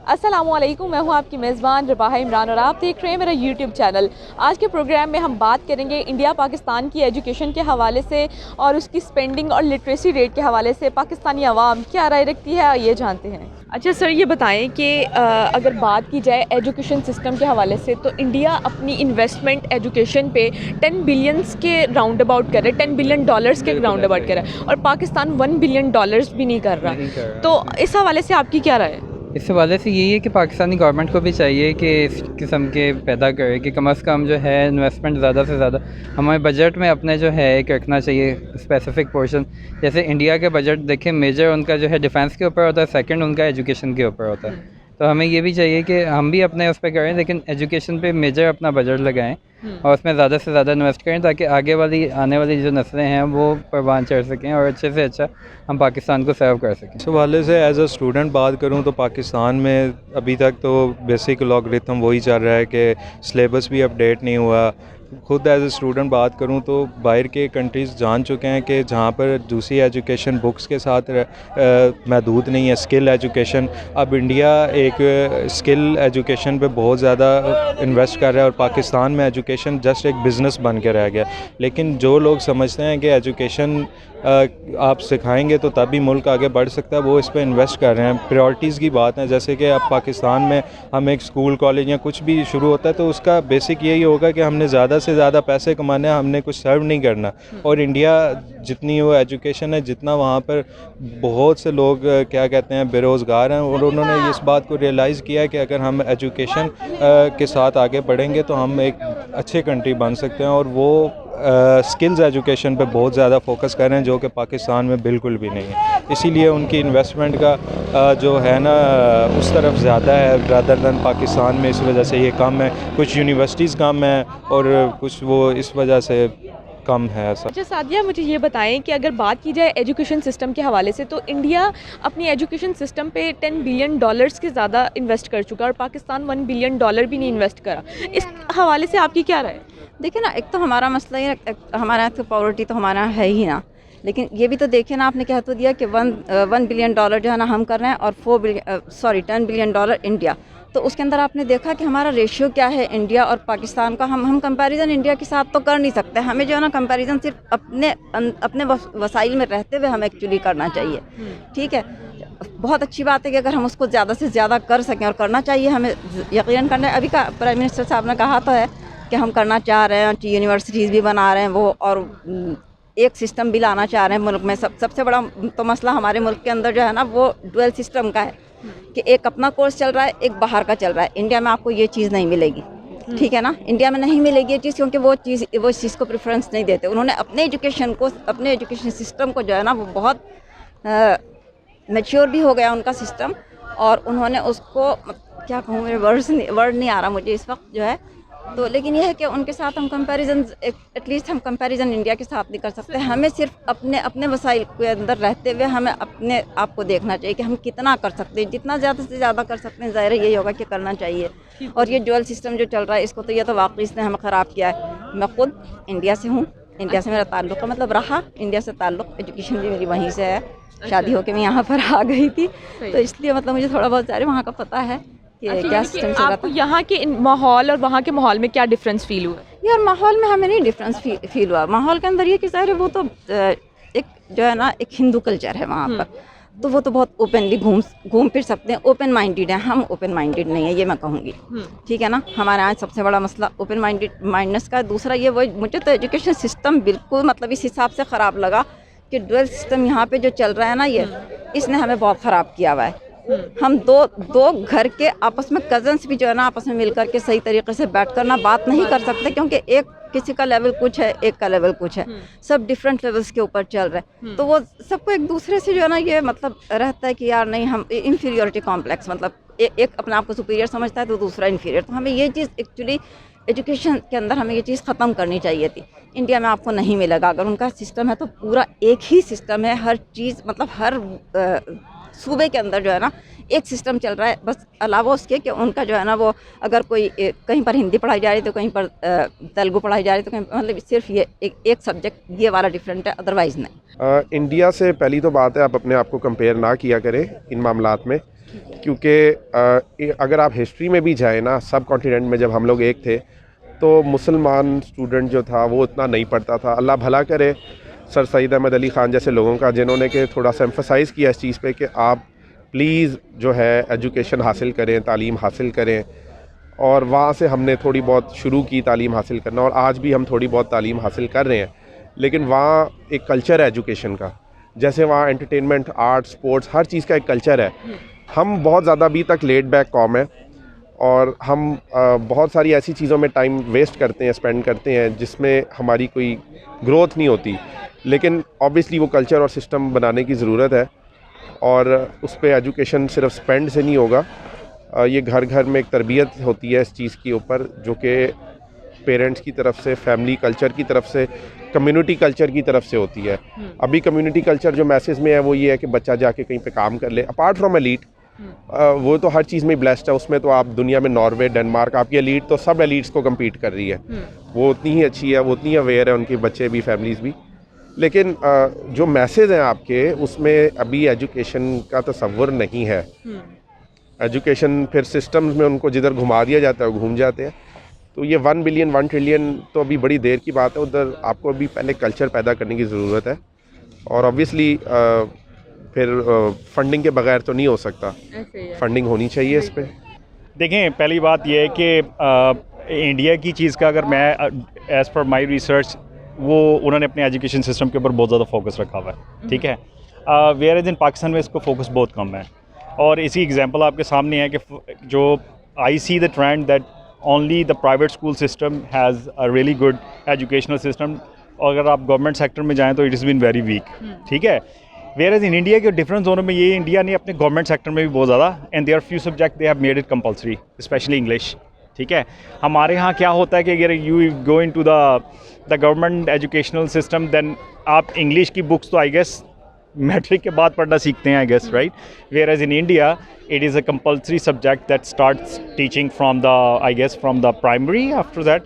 अस्सलामुअलैकुम, मैं हूं आपकी मेज़बान रबाहा इमरान और आप देख रहे हैं मेरा यूट्यूब चैनल। आज के प्रोग्राम में हम बात करेंगे इंडिया पाकिस्तान की एजुकेशन के हवाले से और उसकी स्पेंडिंग और लिटरेसी रेट के हवाले से पाकिस्तानी आवाम क्या राय रखती है, ये जानते हैं। अच्छा सर, ये बताएं कि अगर बात की जाए एजुकेशन सिस्टम के हवाले से तो इंडिया अपनी इन्वेस्टमेंट एजुकेशन पे 10 बिलियंस के राउंड अबाउट कर रहा है, 10 बिलियन डॉलर्स के राउंड अबाउट कर रहा है और पाकिस्तान 1 बिलियन डॉलर्स भी नहीं कर रहा। तो इस हवाले से आपकी क्या राय है? इस हवाले से यही है कि पाकिस्तानी गवर्नमेंट को भी चाहिए कि इस किस्म के पैदा करे कि कम अज़ कम जो है इन्वेस्टमेंट ज़्यादा से ज़्यादा हमारे बजट में अपने जो है एक रखना चाहिए स्पेसिफिक पोर्शन। जैसे इंडिया के बजट देखें, मेजर उनका जो है डिफेंस के ऊपर होता है, सेकंड उनका एजुकेशन के ऊपर होता है। तो हमें ये भी चाहिए कि हम भी अपने उस पर करें, लेकिन एजुकेशन पे मेजर अपना बजट लगाएं और उसमें ज़्यादा से ज़्यादा इन्वेस्ट करें ताकि आने वाली जो नस्लें हैं वो परवान चढ़ सकें और अच्छे से अच्छा हम पाकिस्तान को सर्व कर सकें। इस हवाले से एज अ स्टूडेंट बात करूं तो पाकिस्तान में अभी तक तो बेसिक लॉगरिथम वही चल रहा है कि सिलेबस भी अपडेट नहीं हुआ। खुद एज ए स्टूडेंट बात करूं तो बाहर के कंट्रीज़ जान चुके हैं कि जहां पर दूसरी एजुकेशन बुक्स के साथ महदूद नहीं है, स्किल एजुकेशन। अब इंडिया एक स्किल एजुकेशन पे बहुत ज़्यादा इन्वेस्ट कर रहा है और पाकिस्तान में एजुकेशन जस्ट एक बिज़नेस बन के रह गया। लेकिन जो लोग समझते हैं कि एजुकेशन आप सिखाएंगे तो तभी मुल्क आगे बढ़ सकता है, वो इस पर इन्वेस्ट कर रहे हैं। प्रायोरिटीज़ की बात है, जैसे कि अब पाकिस्तान में हम एक स्कूल कॉलेज या कुछ भी शुरू होता है तो उसका बेसिक यही होगा कि हमने ज़्यादा से ज़्यादा पैसे कमाने हैं, हमने कुछ सर्व नहीं करना। और इंडिया जितनी वो एजुकेशन है, जितना वहाँ पर बहुत से लोग क्या कहते हैं बेरोज़गार हैं, और उन्होंने इस बात को रियलाइज़ किया है कि अगर हम एजुकेशन के साथ आगे बढ़ेंगे तो हम एक अच्छे कंट्री बन सकते हैं। और वो स्किल्स एजुकेशन पे बहुत ज़्यादा फोकस कर रहे हैं जो कि पाकिस्तान में बिल्कुल भी नहीं है। इसीलिए उनकी इन्वेस्टमेंट का जो है ना उस तरफ ज़्यादा है रादर दैन पाकिस्तान में। इस वजह से ये कम है, कुछ यूनिवर्सिटीज़ कम है और कुछ वो इस वजह से कम है ऐसा। अच्छा सादिया, मुझे ये बताएं कि अगर बात की जाए एजुकेशन सिस्टम के हवाले से तो इंडिया अपनी एजुकेशन सिस्टम पे 10 बिलियन डॉलर्स के ज़्यादा इन्वेस्ट कर चुका और पाकिस्तान 1 बिलियन डॉलर भी नहीं इन्वेस्ट करा। इस हवाले से आपकी क्या राय है? देखिए ना, एक तो हमारा मसला ये हमारे यहाँ तो पॉवर्टी तो हमारा है ही ना, लेकिन ये भी तो देखिए ना, आपने कह तो दिया कि 1 बिलियन डॉलर जो है ना हम कर रहे हैं और 10 बिलियन डॉलर इंडिया। तो उसके अंदर आपने देखा कि हमारा रेशियो क्या है इंडिया और पाकिस्तान का। हम कंपैरिजन इंडिया के साथ तो कर नहीं सकते। हमें जो है ना कंपैरिजन सिर्फ अपने वसाइल में रहते हुए हमें एक्चुअली करना चाहिए। ठीक है, बहुत अच्छी बात है कि अगर हम उसको ज़्यादा से ज़्यादा कर सकें और करना चाहिए, हमें यकीनन करना है। अभी का प्राइम मिनिस्टर साहब ने कहा तो है कि हम करना चाह रहे हैं, यूनिवर्सिटीज़ भी बना रहे हैं वो, और एक सिस्टम भी लाना चाह रहे हैं मुल्क में। सबसे बड़ा तो मसला हमारे मुल्क के अंदर जो है ना वो डुअल सिस्टम का है कि एक अपना कोर्स चल रहा है, एक बाहर का चल रहा है। इंडिया में आपको ये चीज़ नहीं मिलेगी, ठीक है ना, इंडिया में नहीं मिलेगी ये चीज़, क्योंकि वो इस चीज़ को प्रेफरेंस नहीं देते। उन्होंने अपने एजुकेशन सिस्टम को जो है ना वो बहुत मैच्योर भी हो गया उनका सिस्टम, और उन्होंने उसको क्या कहूँ, मेरे वर्ड नहीं आ रहा मुझे इस वक्त जो है। तो लेकिन यह है कि उनके साथ हम कंपैरिजन, एटलीस्ट हम कंपैरिजन इंडिया के साथ नहीं कर सकते। हमें सिर्फ अपने वसाइल के अंदर रहते हुए हमें अपने आप को देखना चाहिए कि हम कितना कर सकते हैं। जितना ज़्यादा से ज़्यादा कर सकते हैं, ज़ाहिर यही होगा कि करना चाहिए। और ये डुअल सिस्टम जो चल रहा है इसको तो ये तो वाकई इसने हमें ख़राब किया है। मैं खुद इंडिया से हूँ, इंडिया से मेरा ताल्लुक़ का मतलब रहा, इंडिया से ताल्लुक़, एजुकेशन भी मेरी वहीं से है। शादी होकर मैं यहाँ पर आ गई थी, तो इसलिए मतलब मुझे थोड़ा बहुत सारे वहाँ का पता है कि क्या सिस्टम चल रहा था। यहाँ के माहौल और वहाँ के माहौल में क्या डिफरेंस फील हुआ? यार माहौल में हमें नहीं डिफरेंस फील हुआ। माहौल के अंदर ये कि ज़ाहिर है वो तो एक जो है ना एक हिंदू कल्चर है वहाँ पर, तो वो तो बहुत ओपनली घूम फिर सकते हैं, ओपन माइंडेड है। हम ओपन माइंडेड नहीं है, ये मैं कहूँगी। ठीक है ना, हमारे यहाँ सबसे बड़ा मसला ओपन माइंडनेस का है। दूसरा ये वो, मुझे तो एजुकेशन सिस्टम बिल्कुल मतलब इस हिसाब से ख़राब लगा कि डुअल सिस्टम यहाँ पे जो चल रहा है ना, ये इसने हमें बहुत ख़राब किया हुआ है। हम दो घर के आपस में कज़न्स भी जो है ना आपस में मिलकर के सही तरीके से बैठ कर ना बात नहीं कर सकते, क्योंकि एक किसी का लेवल कुछ है, एक का लेवल कुछ है, सब डिफरेंट लेवल्स के ऊपर चल रहे हैं। तो वो सबको एक दूसरे से जो है ना ये मतलब रहता है कि यार नहीं, हम इन्फीरियरिटी कॉम्प्लेक्स, मतलब एक अपने आप को सुपीरियर समझता है तो दूसरा इन्फीरियर। तो हमें ये चीज़ एक्चुअली एजुकेशन के अंदर हमें ये चीज़ ख़त्म करनी चाहिए थी। इंडिया में आपको नहीं मिलेगा। अगर उनका सिस्टम है तो पूरा एक ही सिस्टम है, हर चीज़ मतलब हर सूबे के अंदर जो है ना एक सिस्टम चल रहा है। बस अलावा उसके कि उनका जो है ना वो अगर कोई कहीं पर हिंदी पढ़ाई जा रही तो कहीं पर तेलुगु पढ़ाई जा रही तो कहीं, मतलब सिर्फ ये एक सब्जेक्ट ये वाला डिफरेंट है, अदरवाइज़ नहीं। इंडिया से पहली तो बात है आप अपने आप को कंपेयर ना किया करें इन मामलात में। क्योंकि अगर आप हिस्ट्री में भी जाए ना, सब कॉन्टिनेंट में जब हम लोग एक थे तो मुसलमान स्टूडेंट जो था वो इतना नहीं पढ़ता था। अल्लाह भला करे सर सईद अहमद अली ख़ान जैसे लोगों का, जिन्होंने कि थोड़ा सा एम्फसाइज़ किया इस चीज़ पे कि आप प्लीज़ जो है एजुकेशन हासिल करें, तालीम हासिल करें। और वहाँ से हमने थोड़ी बहुत शुरू की तालीम हासिल करना, और आज भी हम थोड़ी बहुत तालीम हासिल कर रहे हैं। लेकिन वहाँ एक कल्चर है एजुकेशन का, जैसे वहाँ एंटरटेनमेंट, आर्ट, स्पोर्ट्स, हर चीज़ का एक कल्चर है। हम बहुत ज़्यादा अभी तक लेड बैक कॉम है, और हम बहुत सारी ऐसी चीज़ों में टाइम वेस्ट करते हैं, स्पेंड करते हैं जिसमें हमारी कोई ग्रोथ नहीं होती। लेकिन ऑब्वियसली वो कल्चर और सिस्टम बनाने की ज़रूरत है, और उस पर एजुकेशन सिर्फ स्पेंड से नहीं होगा। ये घर घर में एक तरबियत होती है इस चीज़ के ऊपर, जो कि पेरेंट्स की तरफ से, फैमिली कल्चर की तरफ से, कम्युनिटी कल्चर की तरफ से होती है। अभी कम्युनिटी कल्चर जो मैसेज में है वो ये है कि बच्चा जाके कहीं पे काम कर ले, अपार्ट फ्रॉम एलीट। वो तो हर चीज़ में ब्लेस्ड है, उसमें तो आप दुनिया में नॉर्वे, डेनमार्क, आपकी एलीट तो सब एलीट्स को कम्पीट कर रही है। वो उतनी ही अच्छी है, वो उतनी अवेयर है, उनके बच्चे भी, फैमिलीज़ भी। लेकिन जो मैसेज हैं आपके, उसमें अभी एजुकेशन का तसव्वुर नहीं है। एजुकेशन फिर सिस्टम्स में उनको जिधर घुमा दिया जाता है वो घूम जाते हैं। तो ये 1 बिलियन 1 ट्रिलियन तो अभी बड़ी देर की बात है, उधर आपको अभी पहले कल्चर पैदा करने की ज़रूरत है। और ऑब्वियसली फिर फंडिंग के बगैर तो नहीं हो सकता, फंडिंग होनी चाहिए इस पर। देखें, पहली बात यह है कि इंडिया की चीज़ का अगर मैं एज़ पर माई रिसर्च, वो उन्होंने अपने एजुकेशन सिस्टम के ऊपर बहुत ज़्यादा फोकस रखा हुआ है, ठीक है। वेयर एज इन पाकिस्तान में इसको फोकस बहुत कम है। और इसी एग्जांपल आपके सामने है कि जो I see the trend that only the private school system has a really good educational system, और अगर आप गवर्नमेंट सेक्टर में जाएँ तो it is been very weak, ठीक है। वेयर एज इन इंडिया के डिफरेंस जोनों में ये, इंडिया ने अपने गवर्नमेंट सेक्टर में भी बहुत ज़्यादा, and there few subject they have made it compulsory, specially English, ठीक है। हमारे यहाँ क्या होता है कि अगर you go into the government educational system, then आप इंग्लिश की बुक्स तो आई गेस मैट्रिक के बाद पढ़ना सीखते हैं, I guess, right. Where as in India it is a compulsory subject that starts teaching from the, I guess, from the primary after that.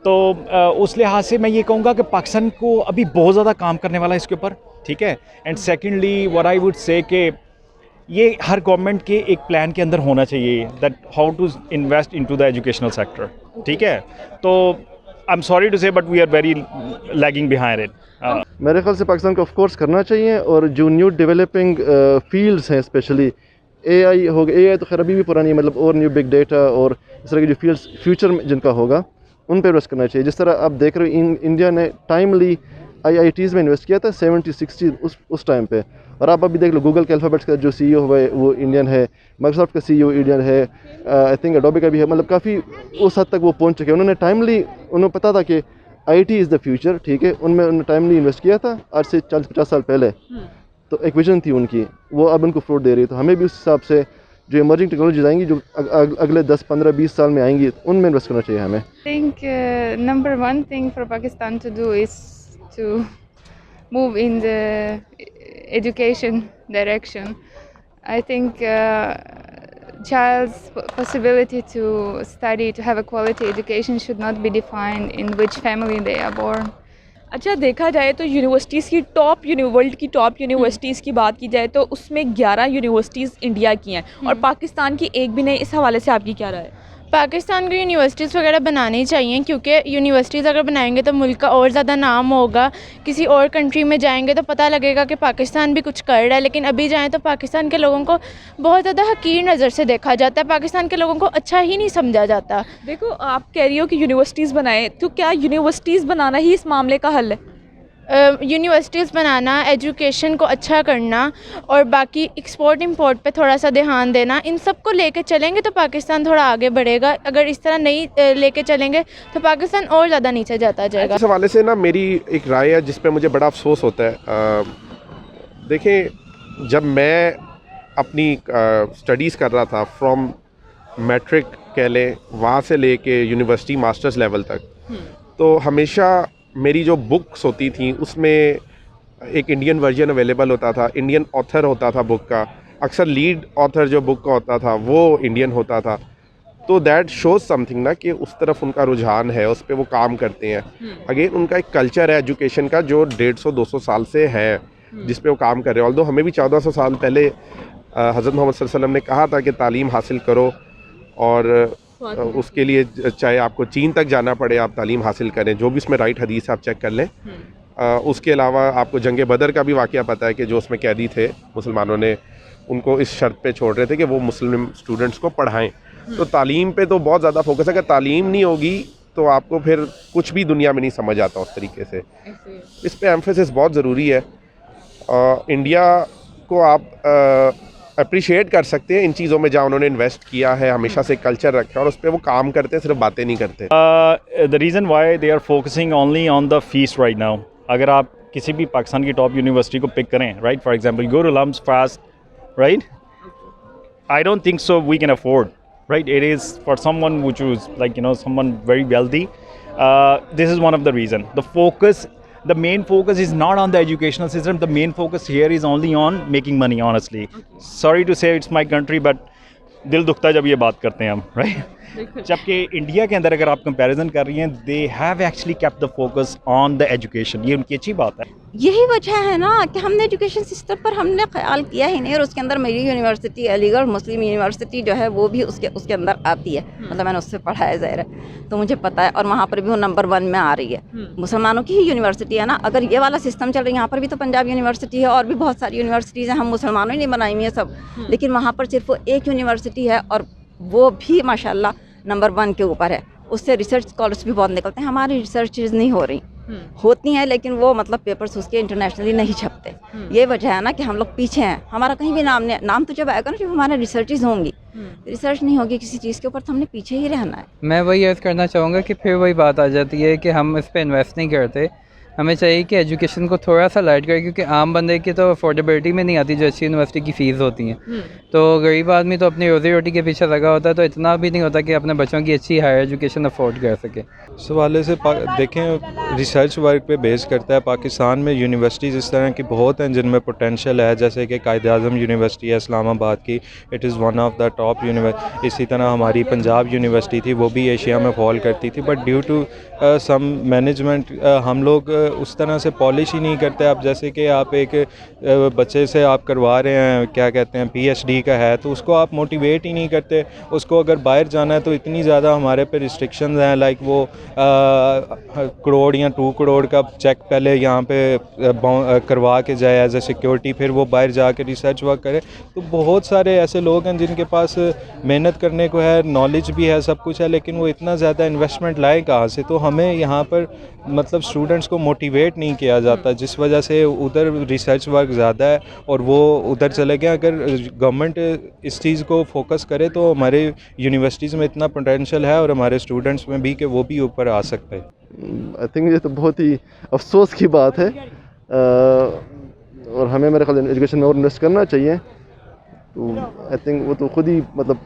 तो उस लिहाज से मैं ये कहूँगा कि पाकिस्तान को अभी बहुत ज़्यादा काम करने वाला है इसके ऊपर, ठीक है। And secondly what I would say कि ये हर गवर्नमेंट के एक प्लान के अंदर होना चाहिए, that how to invest into the educational sector, ठीक है। तो I am sorry to say but we are very lagging behind it. मेरे ख्याल से पाकिस्तान को ऑफ कोर्स करना चाहिए, और जो न्यू डेवलपिंग फील्ड्स हैं, स्पेशली एआई हो गया, एआई तो खैर अभी भी पुरानी है, मतलब और न्यू बिग डेटा और इस तरह के जो फील्ड्स फ्यूचर में जिनका होगा उन पर इन्वेस्ट करना चाहिए। जिस तरह आप देख रहे हो इंडिया ने टाइमली IITs में इन्वेस्ट किया था 70-60 उस टाइम पे, और आप अभी देख लो गूगल के अल्फ़ाबेट्स का जो CEO हुआ है वो इंडियन है, माइक्रोसॉफ्ट का CEO इंडियन है, आई थिंक एडोबे का भी है। मतलब काफ़ी उस हद तक वो पहुंच चुके हैं। उन्होंने टाइमली, उन्हें पता था कि IT इज़ द फ्यूचर, ठीक है। उनमें उन्होंने टाइमली इन्वेस्ट किया था आज से 40-50 साल पहले। तो एक विजन थी उनकी, वो अब उनको फ्रूट दे रही है। तो हमें भी उस हिसाब से जो इमर्जिंग टेक्नोलॉजीज आएंगी, जो अगले 10-15-20 साल में आएंगी, उनमें इन्वेस्ट करना चाहिए हमें। I think number one thing for Pakistan to do is to move in the education direction. I think child's possibility to study, to have a quality education should not be defined in which family they are born. अच्छा, देखा जाए तो universities की world की top universities की बात की जाए तो उसमें 11 यूनिवर्सिटीज़ इंडिया की हैं और पाकिस्तान की एक भी नहीं। इस हवाले से आपकी क्या राय है? पाकिस्तान को यूनिवर्सिटीज़ वगैरह बनानी चाहिए, क्योंकि यूनिवर्सिटीज़ अगर बनाएंगे तो मुल्क का और ज़्यादा नाम होगा। किसी और कंट्री में जाएंगे तो पता लगेगा कि पाकिस्तान भी कुछ कर रहा है, लेकिन अभी जाएं तो पाकिस्तान के लोगों को बहुत ज़्यादा हकीर नज़र से देखा जाता है, पाकिस्तान के लोगों को अच्छा ही नहीं समझा जाता। देखो, आप कह रही हो कि यूनिवर्सिटीज़ बनाएं, तो क्या यूनिवर्सिटीज़ बनाना ही इस मामले का हल है? यूनिवर्सिटीज़ बनाना, एजुकेशन को अच्छा करना और बाकी एक्सपोर्ट इंपोर्ट पे थोड़ा सा ध्यान देना, इन सब को लेके चलेंगे तो पाकिस्तान थोड़ा आगे बढ़ेगा। अगर इस तरह नहीं लेके चलेंगे तो पाकिस्तान और ज़्यादा नीचे जाता जाएगा। इस हवाले से ना मेरी एक राय है जिस पे मुझे बड़ा अफसोस होता है। देखें, जब मैं अपनी स्टडीज़ कर रहा था, फ्रॉम मैट्रिक कह लें, वहाँ से लेके यूनिवर्सिटी मास्टर्स लेवल तक, तो हमेशा मेरी जो बुक्स होती थी उसमें एक इंडियन वर्जन अवेलेबल होता था, इंडियन ऑथर होता था बुक का, अक्सर लीड ऑथर जो बुक का होता था वो इंडियन होता था। तो दैट शोज़ समथिंग ना कि उस तरफ उनका रुझान है, उस पर वो काम करते हैं। अगेन उनका एक कल्चर है एजुकेशन का जो 150-200 साल से है, जिस पे वो काम कर रहे हैं। ऑल्दो हमें भी 1400 साल पहले हज़रत मोहम्मद सल्लल्लाहु अलैहि वसल्लम ने कहा था कि तालीम हासिल करो, और उसके लिए चाहे आपको चीन तक जाना पड़े आप तालीम हासिल करें, जो भी उसमें राइट हदीस आप चेक कर लें। उसके अलावा आपको जंग बदर का भी वाक़या पता है कि जो उसमें कैदी थे मुसलमानों ने उनको इस शर्त पे छोड़ रहे थे कि वो मुस्लिम स्टूडेंट्स को पढ़ाएं। तो तालीम पे तो बहुत ज़्यादा फोकस है। अगर तालीम नहीं होगी तो आपको फिर कुछ भी दुनिया में नहीं समझ आता उस तरीके से। इस पे एम्फेसिस बहुत ज़रूरी है। इंडिया को आप अप्रिशिएट कर सकते हैं इन चीज़ों में जहाँ उन्होंने इन्वेस्ट किया है, हमेशा से कल्चर रखा है और उस पर वो काम करते हैं, सिर्फ बातें नहीं करते। The reason why they are focusing only on the fees right now, अगर आप किसी भी पाकिस्तान की टॉप यूनिवर्सिटी को पिक करें, right, for example go to LUMS FAST, right, I don't think so we can afford, right, it is for someone which was like, you know, someone very wealthy. This is one of the reason. The main focus is not on the educational system. The main focus here is only on making money, honestly. Sorry to say it's my country, but दिल दुखता है जब ये बात करते हैं हम, right. जबकि इंडिया के अंदर अगर आप कंपैरिजन कर रही हैं, they have actually kept the focus on the education, ये उनकी अच्छी बात है। यही वजह है ना कि हमने एजुकेशन सिस्टम पर हमने ख्याल किया ही नहीं, और उसके अंदर मेरी यूनिवर्सिटी अलीगढ़ मुस्लिम यूनिवर्सिटी जो है वो भी उसके अंदर आती है, मतलब मैंने उससे पढ़ा है, ज़ाहिर है, तो मुझे पता है, और वहाँ पर भी वो नंबर 1 में आ रही है। मुसलमानों की ही यूनिवर्सिटी है ना। अगर ये वाला सिस्टम चल रहा है, यहाँ पर भी तो पंजाब यूनिवर्सिटी है और भी बहुत सारी यूनिवर्सिटीज़ हैं, हम मुसलमानों ही नहीं बनाई हुई है सब, लेकिन वहाँ पर सिर्फ वो एक यूनिवर्सिटी है और वो भी माशाल्लाह नंबर 1 के ऊपर है। उससे रिसर्च स्कॉलर्स भी बहुत निकलते हैं। हमारी रिसर्चेज नहीं हो रही, होती हैं लेकिन वो मतलब पेपर्स उसके इंटरनेशनली नहीं छपते। ये वजह है ना कि हम लोग पीछे हैं, हमारा कहीं भी नाम नहीं, नाम तो जब आएगा ना जब हमारा रिसर्चेज होंगी, रिसर्च नहीं होगी किसी चीज़ के ऊपर तो हमने पीछे ही रहना है। मैं वही अर्ज़ करना चाहूँगा कि फिर वही बात आ जाती है कि हम इस पर इन्वेस्ट नहीं करते। हमें चाहिए कि एजुकेशन को थोड़ा सा लाइट करें, क्योंकि आम बंदे की तो अफोर्डेबिलिटी में नहीं आती जो अच्छी यूनिवर्सिटी की फ़ीस होती हैं। तो गरीब आदमी तो अपनी रोज़ी रोटी के पीछे लगा होता है, तो इतना भी नहीं होता कि अपने बच्चों की अच्छी हायर एजुकेशन अफोर्ड कर सके। इस हवाले से देखें, रिसर्च वर्क पे बेस करता है। पाकिस्तान में यूनिवर्सिटीज़ इस तरह की बहुत हैं जिनमें पोटेंशियल है, जैसे कि कायद-ए-आज़म यूनिवर्सिटी है इस्लामाबाद की, it is one of the top university. इसी तरह हमारी पंजाब यूनिवर्सिटी थी, वो भी एशिया में फॉल करती थी, but due to some management हम लोग उस तरह से पॉलिश ही नहीं करते। अब जैसे कि आप एक बच्चे से आप करवा रहे हैं, क्या कहते हैं, PhD का है, तो उसको आप मोटिवेट ही नहीं करते। उसको अगर बाहर जाना है तो इतनी ज़्यादा हमारे पे रिस्ट्रिक्शंस हैं, लाइक वो करोड़ या 2 करोड़ का चेक पहले यहाँ पे करवा के जाए एज ए सिक्योरिटी, फिर वो बाहर जाके रिसर्च वर्क करे। तो बहुत सारे ऐसे लोग हैं जिनके पास मेहनत करने को है, नॉलेज भी है, सब कुछ है, लेकिन वो इतना ज़्यादा इन्वेस्टमेंट लाए कहाँ से। तो हमें यहाँ पर मतलब स्टूडेंट्स को मोटिवेट नहीं किया जाता, जिस वजह से उधर रिसर्च वर्क ज़्यादा है और वो उधर चले गए। अगर गवर्नमेंट इस चीज़ को फोकस करे तो हमारे यूनिवर्सिटीज़ में इतना पोटेंशियल है और हमारे स्टूडेंट्स में भी कि वो भी ऊपर आ सकते हैं। आई थिंक ये तो बहुत ही अफसोस की बात है, और हमें मेरे ख्याल एजुकेशन में और इन्वेस्ट करना चाहिए। तो आई थिंक वो तो खुद ही मतलब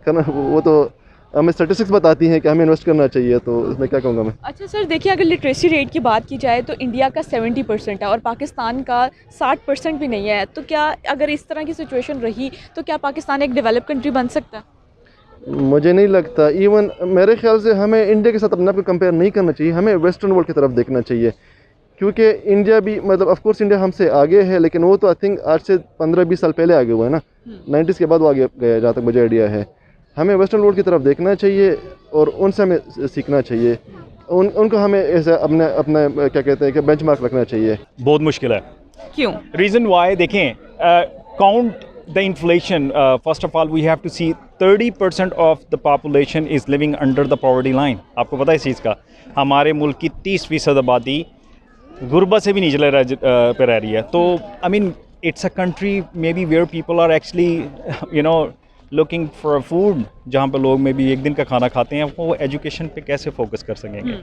करना, वो तो हमें स्टैटिस्टिक्स बताती हैं कि हमें इन्वेस्ट करना चाहिए, तो इसमें क्या कहूँगा मैं। अच्छा सर, देखिए अगर लिटरेसी रेट की बात की जाए तो इंडिया का 70% है और पाकिस्तान का 60% भी नहीं है। तो क्या अगर इस तरह की सिचुएशन रही तो क्या पाकिस्तान एक डेवलप कंट्री बन सकता है? मुझे नहीं लगता। इवन मेरे ख्याल से हमें इंडिया के साथ अपने आप को कंपेयर नहीं करना चाहिए, हमें वेस्टर्न वर्ल्ड की तरफ देखना चाहिए, क्योंकि इंडिया भी मतलब ऑफ कोर्स इंडिया हमसे आगे है, लेकिन वो तो आई थिंक आज से 15-20 साल पहले आगे हुआ है ना, 90s के बाद वो आगे गया, जहाँ तक मुझे आइडिया है। हमें वेस्टर्न वर्ल्ड की तरफ देखना चाहिए और उनसे हमें सीखना चाहिए, उनको हमें ऐसा अपना क्या कहते हैं कि बेंचमार्क रखना चाहिए। बहुत मुश्किल है। क्यों? रीज़न वाई देखें, count the inflation. First of all we have to see 30% of the population is living under the poverty line. आपको पता है इस चीज़ का? हमारे मुल्क की 30% आबादी गुर्बत से भी निचले पे रह रही है। तो I mean it's a country maybe where people are actually you know looking for food, जहाँ पर लोग में भी एक दिन का खाना खाते हैं, वो एजुकेशन पे कैसे फोकस कर सकेंगे?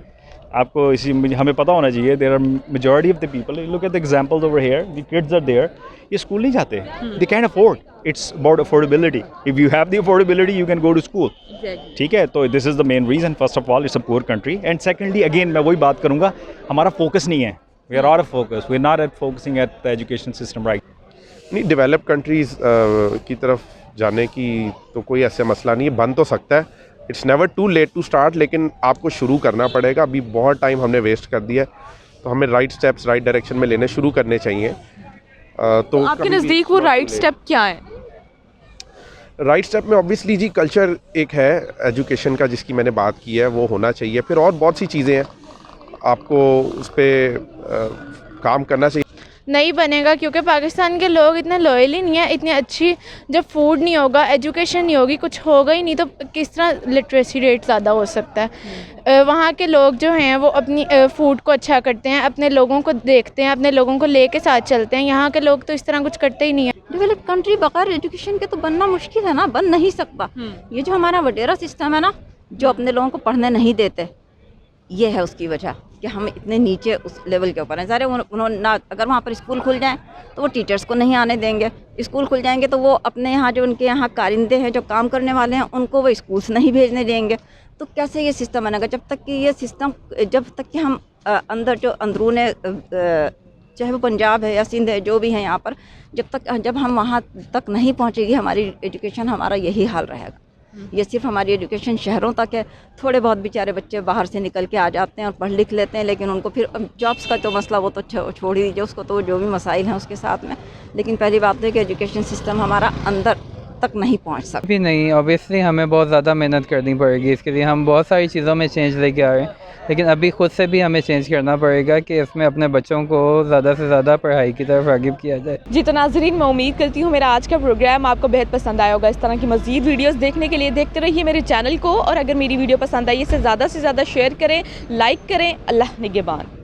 आपको इसी हमें पता होना चाहिए। There are majority of the people, look at the examples over here, the kids are there, ये स्कूल नहीं जाते, they can afford, it's about affordability. If you have the affordability you can go to school, ठीक है? तो this is the main reason. First of all it's a poor country, and secondly again मैं वही बात करूँगा, हमारा focus नहीं है, we are out of focus, we are not at focusing at the education system right. नहीं, develop countries की तरफ जाने की तो कोई ऐसा मसला नहीं है, बन तो सकता है। It's never too late to start, लेकिन आपको शुरू करना पड़ेगा। अभी बहुत टाइम हमने वेस्ट कर दिया है, तो हमें राइट स्टेप्स राइट डायरेक्शन में लेने शुरू करने चाहिए। तो आपके नज़दीक वो राइट स्टेप क्या है? राइट स्टेप में ऑब्वियसली जी कल्चर एक है एजुकेशन का जिसकी मैंने बात की है, वो होना चाहिए। फिर और बहुत सी चीज़ें हैं, आपको उस पर काम करना चाहिए। नहीं बनेगा क्योंकि पाकिस्तान के लोग इतने लॉयल ही नहीं है, इतनी अच्छी जब फूड नहीं होगा, एजुकेशन नहीं होगी, कुछ होगा ही नहीं, तो किस तरह लिटरेसी रेट ज़्यादा हो सकता है। वहाँ के लोग जो हैं वो अपनी फूड को अच्छा करते हैं, अपने लोगों को देखते हैं, अपने लोगों को लेके साथ चलते हैं। यहाँ के लोग तो इस तरह कुछ करते ही नहीं है। डेवलप कंट्री बगैर एजुकेशन के तो बनना मुश्किल है ना, बन नहीं सकता। ये जो हमारा वडेरा सिस्टम है ना, जो अपने लोगों को पढ़ने नहीं देते, ये है उसकी वजह कि हम इतने नीचे उस लेवल के ऊपर हैं। ज़ाहिर उन्होंने ना, अगर वहाँ पर स्कूल खुल जाएं तो वो टीचर्स को नहीं आने देंगे, स्कूल खुल जाएंगे तो वो अपने यहाँ जो उनके यहाँ कारिंदे हैं, जो काम करने वाले हैं, उनको वो स्कूल्स नहीं भेजने देंगे। तो कैसे ये सिस्टम बनेगा? जब तक कि ये सिस्टम, जब तक कि हम अंदर जो अंदरून चाहे वो पंजाब है या सिंध है, जो भी है यहाँ पर, जब हम वहाँ तक नहीं पहुँचेगी हमारी एजुकेशन, हमारा यही हाल रहेगा। ये सिर्फ हमारी एजुकेशन शहरों तक है। थोड़े बहुत बेचारे बच्चे बाहर से निकल के आ जाते हैं और पढ़ लिख लेते हैं, लेकिन उनको फिर जॉब्स का तो मसला वो तो छोड़ ही दीजिए उसको, तो जो भी मसाइल हैं उसके साथ में। लेकिन पहली बात है कि एजुकेशन सिस्टम हमारा अंदर तक नहीं पहुंच सकता। भी नहीं, ऑब्वियसली हमें बहुत ज़्यादा मेहनत करनी पड़ेगी इसके लिए। हम बहुत सारी चीज़ों में चेंज लेके आ रहे हैं, लेकिन अभी ख़ुद से भी हमें चेंज करना पड़ेगा कि इसमें अपने बच्चों को ज़्यादा से ज़्यादा पढ़ाई की तरफ राग़िब किया जाए। जी तो नाज़रीन, मैं उम्मीद करती हूँ मेरा आज का प्रोग्राम आपको बेहद पसंद आया होगा। इस तरह की मज़ीद वीडियोस देखने के लिए देखते रहिए मेरे चैनल को, और अगर मेरी वीडियो पसंद आई इसे ज़्यादा से ज़्यादा शेयर करें, लाइक करें। अल्लाह निगहबान।